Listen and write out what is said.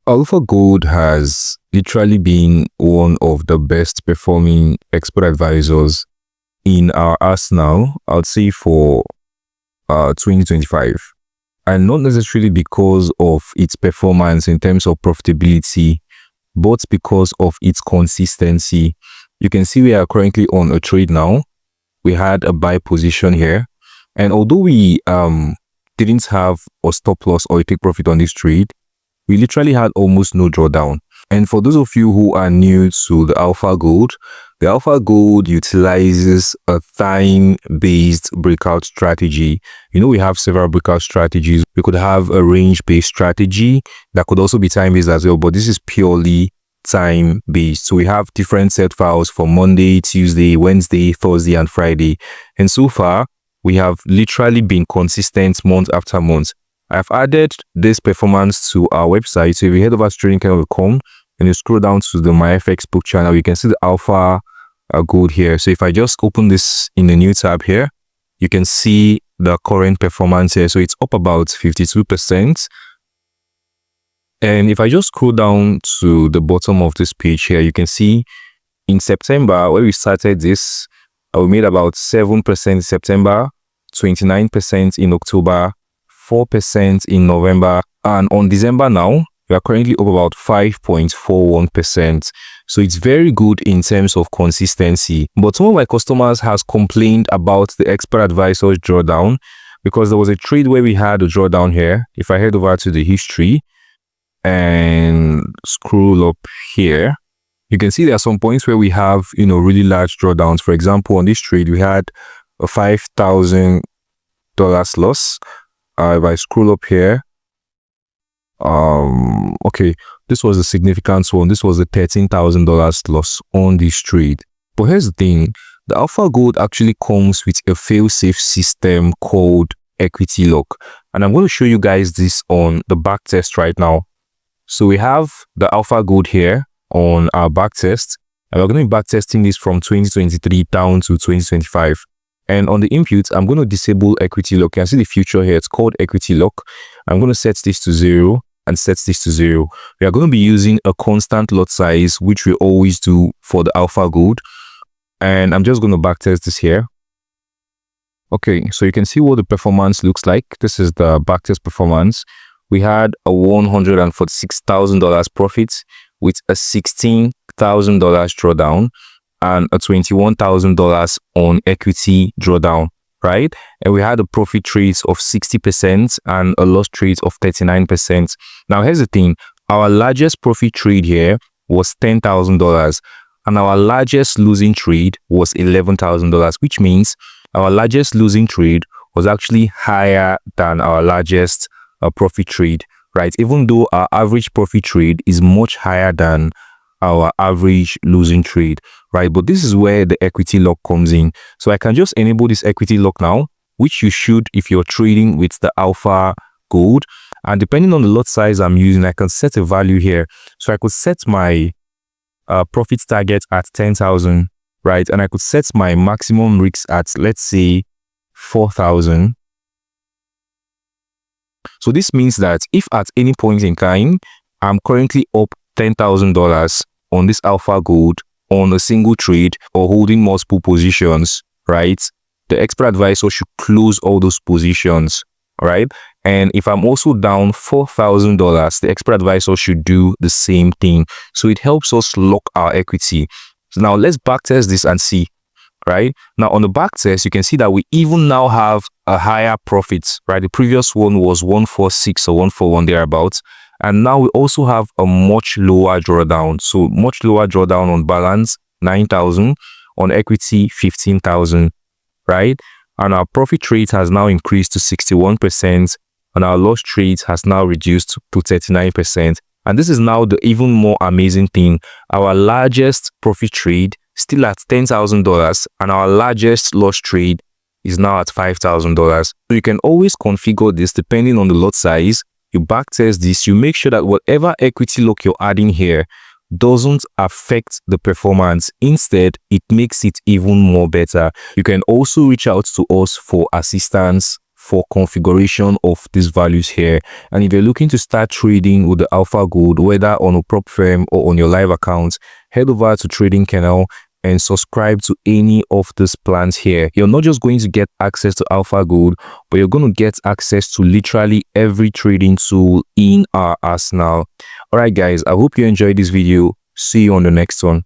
Alpha Gold has literally been one of the best performing expert advisors in our arsenal, I'd say, for 2025. And not necessarily because of its performance in terms of profitability, but because of its consistency. You can see we are currently on a trade now. We had a buy position here. And although we didn't have a stop loss or a take profit on this trade, we literally had almost no drawdown. And for those of you who are new to the Alpha Gold utilizes a time-based breakout strategy. You know, we have several breakout strategies. We could have a range-based strategy that could also be time-based as well, but this is purely time-based. So we have different set files for Monday, Tuesday, Wednesday, Thursday, and Friday. And so far, we have literally been consistent month after month. I've added this performance to our website. So if you head over to tradingkennel.com and you scroll down to the MyFXBook channel, you can see the Alpha Gold here. So if I just open this in the new tab here, you can see the current performance here. So it's up about 52%. And if I just scroll down to the bottom of this page here, you can see in September, where we started this, we made about 7% in September, 29% in October, 4% in November, and on December now, we are currently up about 5.41%. So it's very good in terms of consistency. But some of my customers has complained about the expert advisor's drawdown, because there was a trade where we had a drawdown here. If I head over to the history and scroll up here, you can see there are some points where we have, really large drawdowns. For example, on this trade, we had a $5,000 loss. If I scroll up here, okay, this was a significant one. This was a $13,000 loss on this trade. But here's the thing, the Alpha Gold actually comes with a fail-safe system called equity lock. And I'm going to show you guys this on the back test right now. So we have the Alpha Gold here on our back test, and we're going to be back testing this from 2023 down to 2025. And on the input, I'm going to disable equity lock. You can see the future here. It's called equity lock. I'm going to set this to 0 and set this to 0. We are going to be using a constant lot size, which we always do for the Alpha Gold. And I'm just going to backtest this here. Okay, so you can see what the performance looks like. This is the backtest performance. We had a $146,000 profit with a $16,000 drawdown and a $21,000 on equity drawdown, right? And we had a profit rate of 60% and a loss rate of 39%. Now, here's the thing. Our largest profit trade here was $10,000 and our largest losing trade was $11,000, which means our largest losing trade was actually higher than our largest profit trade, right? Even though our average profit trade is much higher than our average losing trade, right? But this is where the equity lock comes in. So I can just enable this equity lock now, which you should if you're trading with the Alpha Gold. And depending on the lot size I'm using, I can set a value here. So I could set my profit target at 10,000, right? And I could set my maximum risk at, let's say, 4,000. So this means that if at any point in time, I'm currently up $10,000 on this Alpha Gold on a single trade or holding multiple positions, right? The expert advisor should close all those positions, right? And if I'm also down $4,000, the expert advisor should do the same thing. So it helps us lock our equity. So now let's backtest this and see, right? Now on the backtest, you can see that we even now have a higher profit, right? The previous one was 146 or 141 thereabouts. And now we also have a much lower drawdown. So much lower drawdown on balance, 9,000, on equity, 15,000, right? And our profit rate has now increased to 61%, and our loss rate has now reduced to 39%. And this is now the even more amazing thing. Our largest profit trade still at $10,000, and our largest loss trade is now at $5,000. So you can always configure this depending on the lot size. You backtest this, you make sure that whatever equity lock you're adding here doesn't affect the performance. Instead, it makes it even more better. You can also reach out to us for assistance for configuration of these values here. And if you're looking to start trading with the Alpha Gold, whether on a prop firm or on your live account, head over to Trading Kernel and subscribe to any of these plans here. You're not just going to get access to Alpha Gold, but you're going to get access to literally every trading tool in our arsenal. All right, guys, I hope you enjoyed this video. See you on the next one.